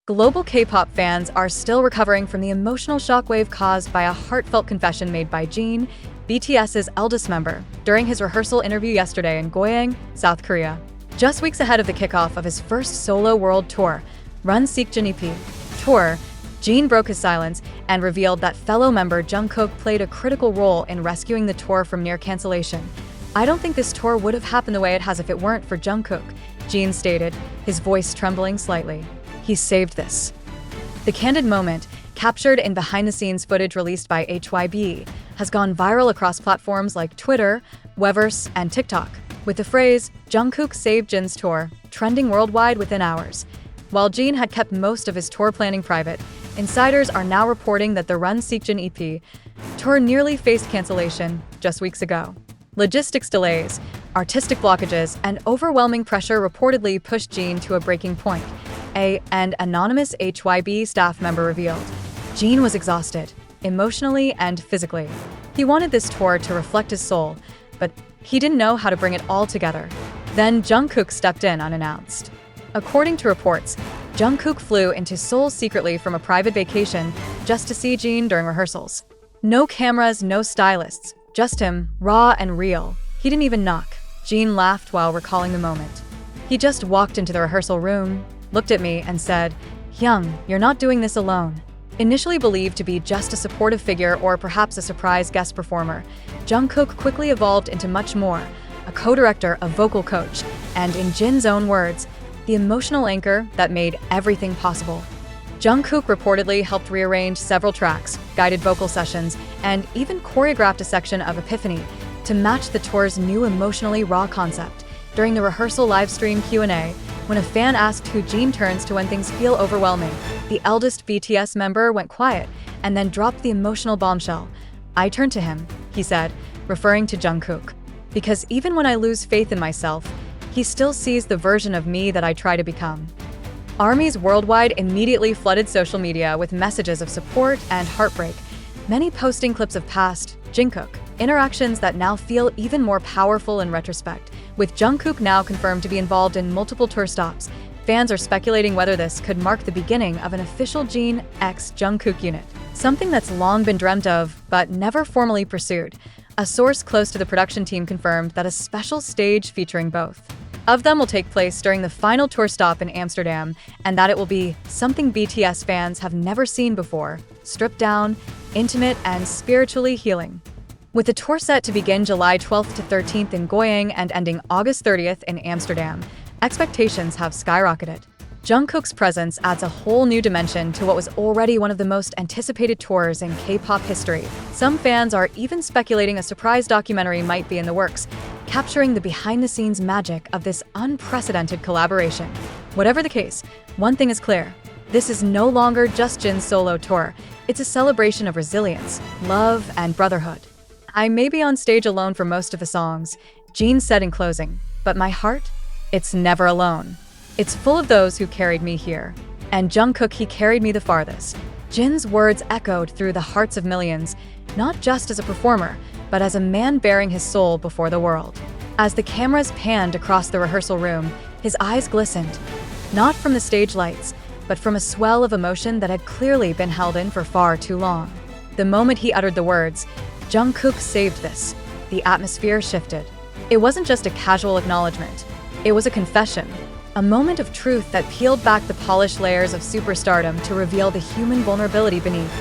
Global K-pop fans are still recovering from the emotional shockwave caused by a heartfelt confession made by Jin, BTS's eldest member, during his rehearsal interview yesterday in Goyang, South Korea. Just weeks ahead of the kickoff of his first solo world tour, Run Seokjin EP tour, Jin broke his silence and revealed that fellow member Jungkook played a critical role in rescuing the tour from near cancellation. "I don't think this tour would have happened the way it has if it weren't for Jungkook," Jin stated, his voice trembling slightly. "He saved this." The candid moment, captured in behind-the-scenes footage released by HYB, has gone viral across platforms like Twitter, Weverse, and TikTok, with the phrase, "Jungkook saved Jin's tour," trending worldwide within hours. While Jin had kept most of his tour planning private, insiders are now reporting that the Run Seokjin EP tour nearly faced cancellation just weeks ago. Logistics delays, artistic blockages, and overwhelming pressure reportedly pushed Jin to a breaking point, an anonymous HYB staff member revealed. Jin was exhausted, emotionally and physically. He wanted this tour to reflect his soul, but he didn't know how to bring it all together. Then Jungkook stepped in unannounced. According to reports, Jungkook flew into Seoul secretly from a private vacation just to see Jin during rehearsals. No cameras, no stylists, just him, raw and real. He didn't even knock. Jin laughed while recalling the moment. "He just walked into the rehearsal room, looked at me and said, 'Hyung, you're not doing this alone.'" Initially believed to be just a supportive figure or perhaps a surprise guest performer, Jungkook quickly evolved into much more, a co-director, a vocal coach, and in Jin's own words, the emotional anchor that made everything possible. Jungkook reportedly helped rearrange several tracks, guided vocal sessions, and even choreographed a section of Epiphany to match the tour's new emotionally raw concept. During the rehearsal livestream Q&A, when a fan asked who Jin turns to when things feel overwhelming, the eldest BTS member went quiet and then dropped the emotional bombshell. "I turn to him," he said, referring to Jungkook. "Because even when I lose faith in myself, he still sees the version of me that I try to become." Armies worldwide immediately flooded social media with messages of support and heartbreak, many posting clips of past Jungkook interactions that now feel even more powerful in retrospect. With Jungkook now confirmed to be involved in multiple tour stops, fans are speculating whether this could mark the beginning of an official Jin x Jungkook unit, something that's long been dreamt of but never formally pursued. A source close to the production team confirmed that a special stage featuring both of them will take place during the final tour stop in Amsterdam, and that it will be something BTS fans have never seen before, stripped down, intimate, and spiritually healing. With the tour set to begin July 12th to 13th in Goyang and ending August 30th in Amsterdam, expectations have skyrocketed. Jungkook's presence adds a whole new dimension to what was already one of the most anticipated tours in K-pop history. Some fans are even speculating a surprise documentary might be in the works, capturing the behind-the-scenes magic of this unprecedented collaboration. Whatever the case, one thing is clear. This is no longer just Jin's solo tour. It's a celebration of resilience, love, and brotherhood. "I may be on stage alone for most of the songs," Jin said in closing, "but my heart? It's never alone. It's full of those who carried me here. And Jungkook, he carried me the farthest." Jin's words echoed through the hearts of millions, not just as a performer, but as a man bearing his soul before the world. As the cameras panned across the rehearsal room, his eyes glistened, not from the stage lights, but from a swell of emotion that had clearly been held in for far too long. The moment he uttered the words, "Jungkook saved this," the atmosphere shifted. It wasn't just a casual acknowledgement. It was a confession, a moment of truth that peeled back the polished layers of superstardom to reveal the human vulnerability beneath.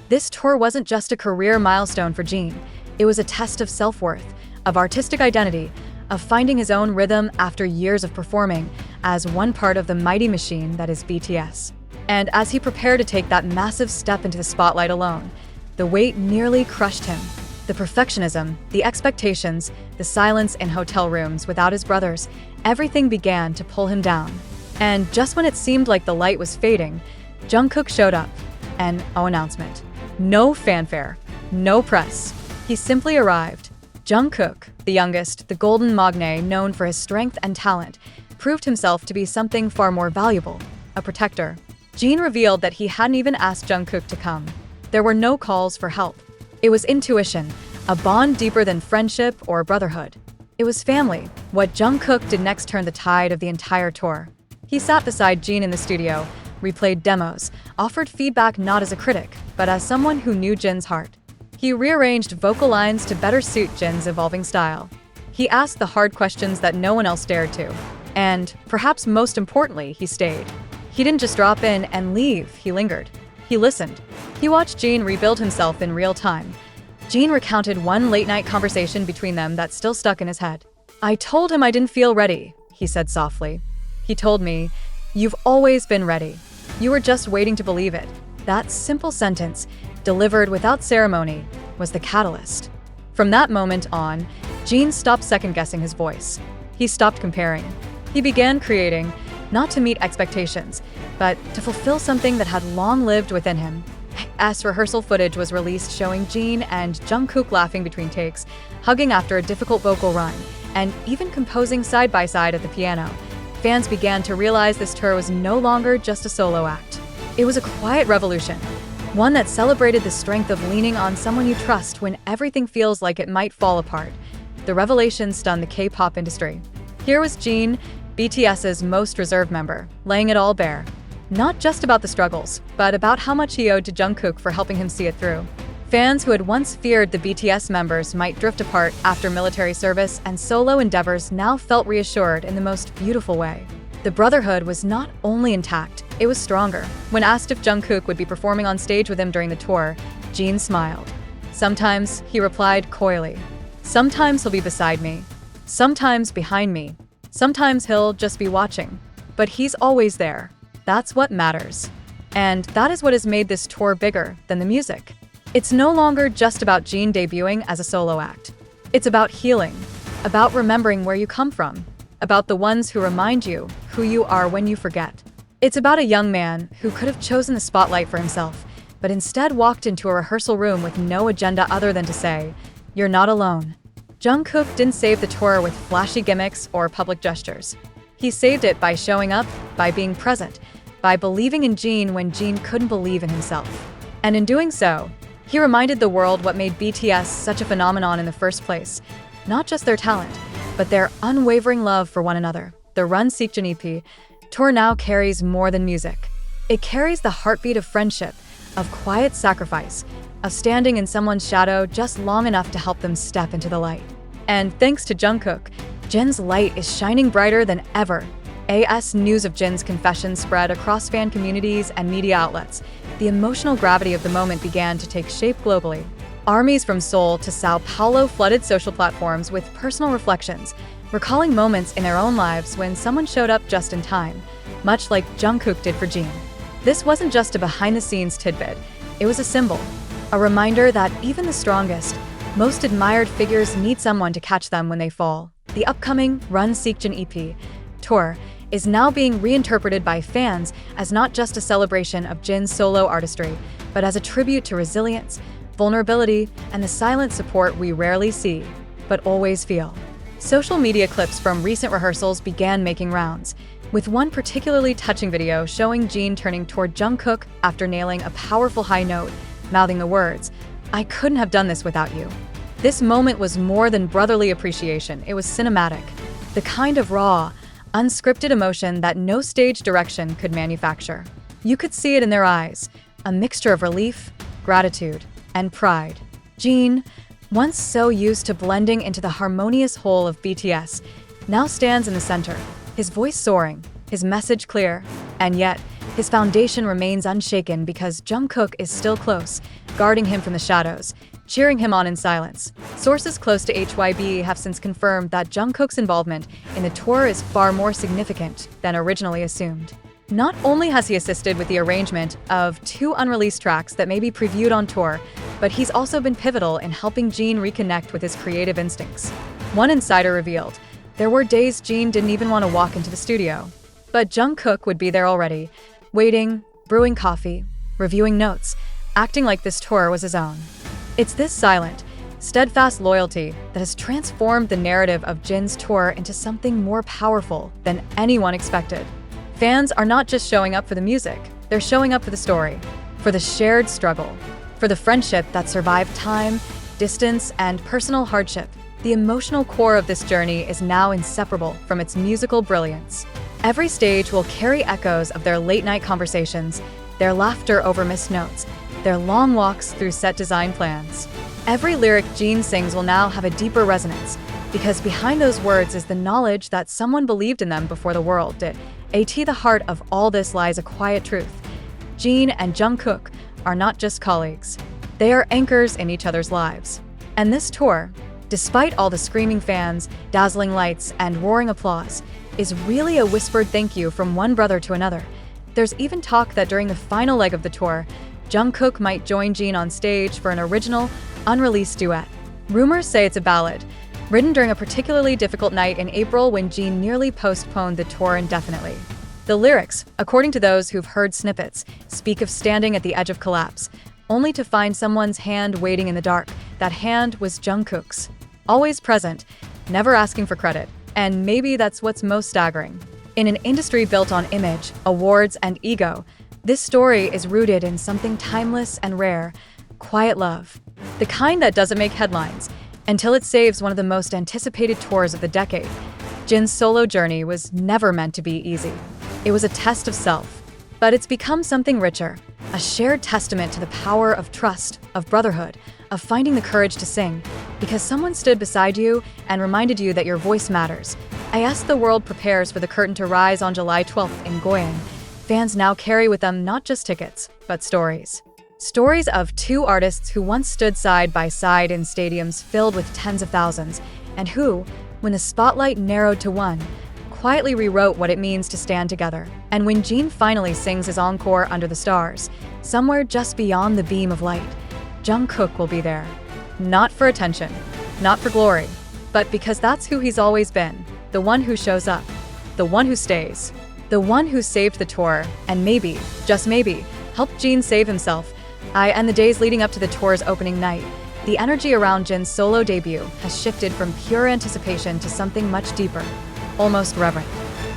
This tour wasn't just a career milestone for Jin. It was a test of self-worth, of artistic identity, of finding his own rhythm after years of performing as one part of the mighty machine that is BTS. And as he prepared to take that massive step into the spotlight alone, the weight nearly crushed him. The perfectionism, the expectations, the silence in hotel rooms without his brothers, everything began to pull him down. And just when it seemed like the light was fading, Jungkook showed up. An announcement. No fanfare, no press. He simply arrived. Jungkook, the youngest, the golden magne known for his strength and talent, proved himself to be something far more valuable, a protector. Jin revealed that he hadn't even asked Jungkook to come. There were no calls for help. It was intuition, a bond deeper than friendship or brotherhood. It was family. What Jungkook did next turned the tide of the entire tour. He sat beside Jin in the studio, replayed demos, offered feedback not as a critic, but as someone who knew Jin's heart. He rearranged vocal lines to better suit Jin's evolving style. He asked the hard questions that no one else dared to. And, perhaps most importantly, he stayed. He didn't just drop in and leave, he lingered. He listened. He watched Jin rebuild himself in real time. Jin recounted one late-night conversation between them that still stuck in his head. "I told him I didn't feel ready," he said softly. "He told me, 'You've always been ready. You were just waiting to believe it.'" That simple sentence, delivered without ceremony, was the catalyst. From that moment on, Jin stopped second-guessing his voice. He stopped comparing. He began creating, not to meet expectations, but to fulfill something that had long lived within him. As rehearsal footage was released showing Jin and Jungkook laughing between takes, hugging after a difficult vocal run, and even composing side by side at the piano, fans began to realize this tour was no longer just a solo act. It was a quiet revolution, one that celebrated the strength of leaning on someone you trust when everything feels like it might fall apart. The revelation stunned the K-pop industry. Here was Jin, BTS's most reserved member, laying it all bare. Not just about the struggles, but about how much he owed to Jungkook for helping him see it through. Fans who had once feared the BTS members might drift apart after military service and solo endeavors now felt reassured in the most beautiful way. The brotherhood was not only intact, it was stronger. When asked if Jungkook would be performing on stage with him during the tour, Jin smiled. "Sometimes," he replied coyly. "Sometimes he'll be beside me. Sometimes behind me. Sometimes he'll just be watching. But he's always there. That's what matters." And that is what has made this tour bigger than the music. It's no longer just about Jin debuting as a solo act. It's about healing, about remembering where you come from, about the ones who remind you who you are when you forget. It's about a young man who could have chosen the spotlight for himself, but instead walked into a rehearsal room with no agenda other than to say, "You're not alone." Jungkook didn't save the tour with flashy gimmicks or public gestures. He saved it by showing up, by being present, by believing in Jin when Jin couldn't believe in himself. And in doing so, he reminded the world what made BTS such a phenomenon in the first place. Not just their talent, but their unwavering love for one another. The Run Seokjin EP tour now carries more than music. It carries the heartbeat of friendship, of quiet sacrifice, of standing in someone's shadow just long enough to help them step into the light. And thanks to Jungkook, Jin's light is shining brighter than ever. As news of Jin's confession spread across fan communities and media outlets, the emotional gravity of the moment began to take shape globally. Armies from Seoul to Sao Paulo flooded social platforms with personal reflections, recalling moments in their own lives when someone showed up just in time, much like Jungkook did for Jin. This wasn't just a behind-the-scenes tidbit, it was a symbol, a reminder that even the strongest, most admired figures need someone to catch them when they fall. The upcoming Run Seokjin EP tour is now being reinterpreted by fans as not just a celebration of Jin's solo artistry, but as a tribute to resilience, vulnerability, and the silent support we rarely see, but always feel. Social media clips from recent rehearsals began making rounds, with one particularly touching video showing Jin turning toward Jungkook after nailing a powerful high note, mouthing the words, "I couldn't have done this without you." This moment was more than brotherly appreciation, it was cinematic. The kind of raw, unscripted emotion that no stage direction could manufacture. You could see it in their eyes, a mixture of relief, gratitude, and pride. Jin, once so used to blending into the harmonious whole of BTS, now stands in the center, his voice soaring, his message clear, and yet, his foundation remains unshaken because Jungkook is still close, guarding him from the shadows, cheering him on in silence. Sources close to HYB have since confirmed that Jungkook's involvement in the tour is far more significant than originally assumed. Not only has he assisted with the arrangement of 2 unreleased tracks that may be previewed on tour, but he's also been pivotal in helping Jin reconnect with his creative instincts. One insider revealed, there were days Jin didn't even want to walk into the studio. But Jungkook would be there already, waiting, brewing coffee, reviewing notes, acting like this tour was his own. It's this silent, steadfast loyalty that has transformed the narrative of Jin's tour into something more powerful than anyone expected. Fans are not just showing up for the music, they're showing up for the story, for the shared struggle, for the friendship that survived time, distance, and personal hardship. The emotional core of this journey is now inseparable from its musical brilliance. Every stage will carry echoes of their late-night conversations, their laughter over missed notes, their long walks through set design plans. Every lyric Jin sings will now have a deeper resonance, because behind those words is the knowledge that someone believed in them before the world did. At the heart of all this lies a quiet truth. Jin and Jungkook are not just colleagues. They are anchors in each other's lives. And this tour, despite all the screaming fans, dazzling lights, and roaring applause, is really a whispered thank you from one brother to another. There's even talk that during the final leg of the tour, Jungkook might join Jin on stage for an original, unreleased duet. Rumors say it's a ballad, written during a particularly difficult night in April when Jin nearly postponed the tour indefinitely. The lyrics, according to those who've heard snippets, speak of standing at the edge of collapse, only to find someone's hand waiting in the dark. That hand was Jungkook's. Always present, never asking for credit. And maybe that's what's most staggering. In an industry built on image, awards, and ego, this story is rooted in something timeless and rare: quiet love. The kind that doesn't make headlines, until it saves one of the most anticipated tours of the decade. Jin's solo journey was never meant to be easy. It was a test of self. But it's become something richer, a shared testament to the power of trust, of brotherhood, of finding the courage to sing, because someone stood beside you and reminded you that your voice matters. As the world prepares for the curtain to rise on July 12th in Goyang, fans now carry with them not just tickets, but stories. Stories of two artists who once stood side by side in stadiums filled with tens of thousands, and who, when the spotlight narrowed to one, quietly rewrote what it means to stand together. And when Jin finally sings his encore under the stars, somewhere just beyond the beam of light, Jungkook will be there. Not for attention, not for glory, but because that's who he's always been. The one who shows up, the one who stays, the one who saved the tour, and maybe, just maybe, helped Jin save himself. And the days leading up to the tour's opening night, the energy around Jin's solo debut has shifted from pure anticipation to something much deeper, almost reverent.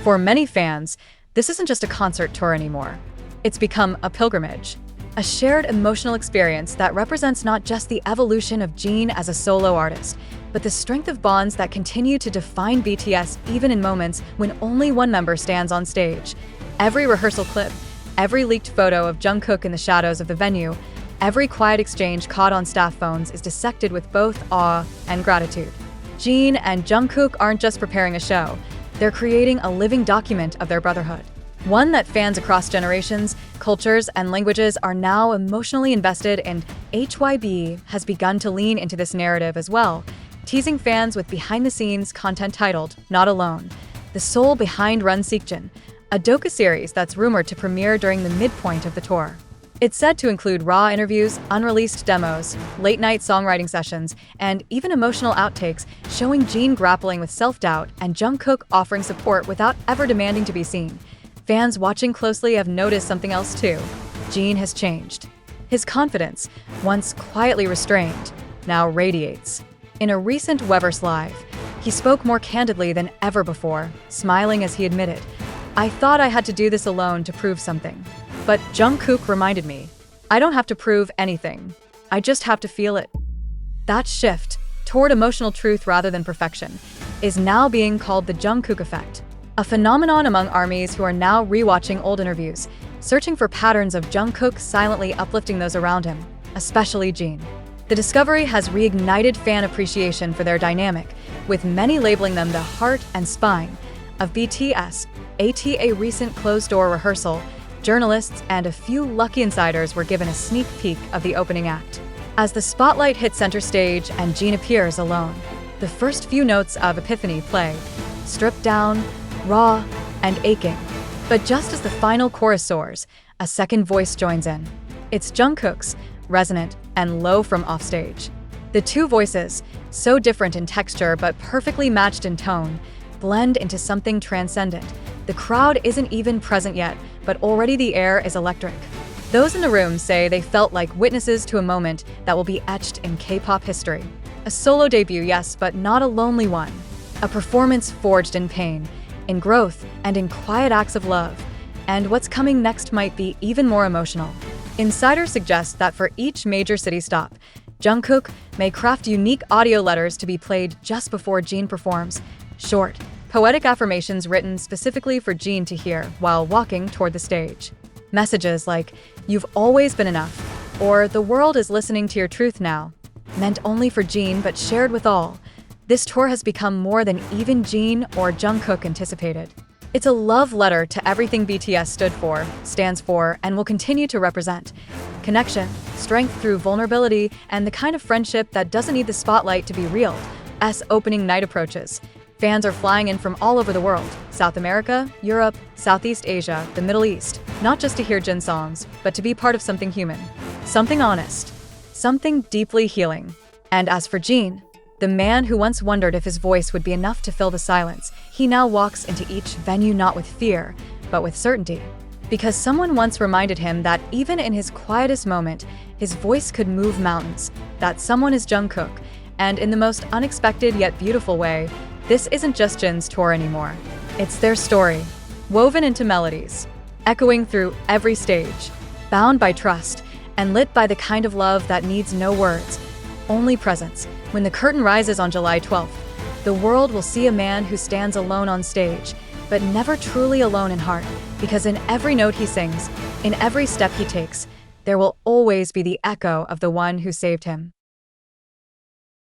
For many fans, this isn't just a concert tour anymore. It's become a pilgrimage, a shared emotional experience that represents not just the evolution of Jin as a solo artist, but the strength of bonds that continue to define BTS even in moments when only one member stands on stage. Every rehearsal clip, every leaked photo of Jungkook in the shadows of the venue, every quiet exchange caught on staff phones is dissected with both awe and gratitude. Jin and Jungkook aren't just preparing a show, they're creating a living document of their brotherhood. One that fans across generations, cultures, and languages are now emotionally invested in. HYB has begun to lean into this narrative as well, teasing fans with behind-the-scenes content titled Not Alone, the soul behind Run Seokjin, a docu-series that's rumored to premiere during the midpoint of the tour. It's said to include raw interviews, unreleased demos, late-night songwriting sessions, and even emotional outtakes showing Jin grappling with self-doubt and Jungkook offering support without ever demanding to be seen. Fans watching closely have noticed something else too. Jin has changed. His confidence, once quietly restrained, now radiates. In a recent Weverse Live, he spoke more candidly than ever before, smiling as he admitted, "I thought I had to do this alone to prove something. But Jungkook reminded me, I don't have to prove anything. I just have to feel it." That shift, toward emotional truth rather than perfection, is now being called the Jungkook effect, a phenomenon among ARMYs who are now rewatching old interviews, searching for patterns of Jungkook silently uplifting those around him, especially Jin. The discovery has reignited fan appreciation for their dynamic, with many labeling them the heart and spine of BTS. At a recent closed-door rehearsal, journalists and a few lucky insiders were given a sneak peek of the opening act. As the spotlight hits center stage and Jin appears alone, the first few notes of Epiphany play, stripped down, raw, and aching. But just as the final chorus soars, a second voice joins in. It's Jungkook's, resonant and low from offstage. The two voices, so different in texture but perfectly matched in tone, blend into something transcendent. The crowd isn't even present yet, but already the air is electric. Those in the room say they felt like witnesses to a moment that will be etched in K-pop history. A solo debut, yes, but not a lonely one. A performance forged in pain, in growth, and in quiet acts of love. And what's coming next might be even more emotional. Insiders suggest that for each major city stop, Jungkook may craft unique audio letters to be played just before Jin performs. Short, Poetic affirmations written specifically for Jin to hear while walking toward the stage. Messages like, "You've always been enough," or "The world is listening to your truth now," meant only for Jin but shared with all. This tour has become more than even Jin or Jungkook anticipated. It's a love letter to everything BTS stood for, stands for, and will continue to represent. Connection, strength through vulnerability, and the kind of friendship that doesn't need the spotlight to be real. As opening night approaches, fans are flying in from all over the world: South America, Europe, Southeast Asia, the Middle East, not just to hear Jin songs, but to be part of something human, something honest, something deeply healing. And as for Jin, the man who once wondered if his voice would be enough to fill the silence, he now walks into each venue not with fear, but with certainty. Because someone once reminded him that even in his quietest moment, his voice could move mountains. That someone is Jungkook, and in the most unexpected yet beautiful way, this isn't just Jin's tour anymore. It's their story, woven into melodies, echoing through every stage, bound by trust, and lit by the kind of love that needs no words, only presence. When the curtain rises on July 12th, the world will see a man who stands alone on stage, but never truly alone in heart, because in every note he sings, in every step he takes, there will always be the echo of the one who saved him.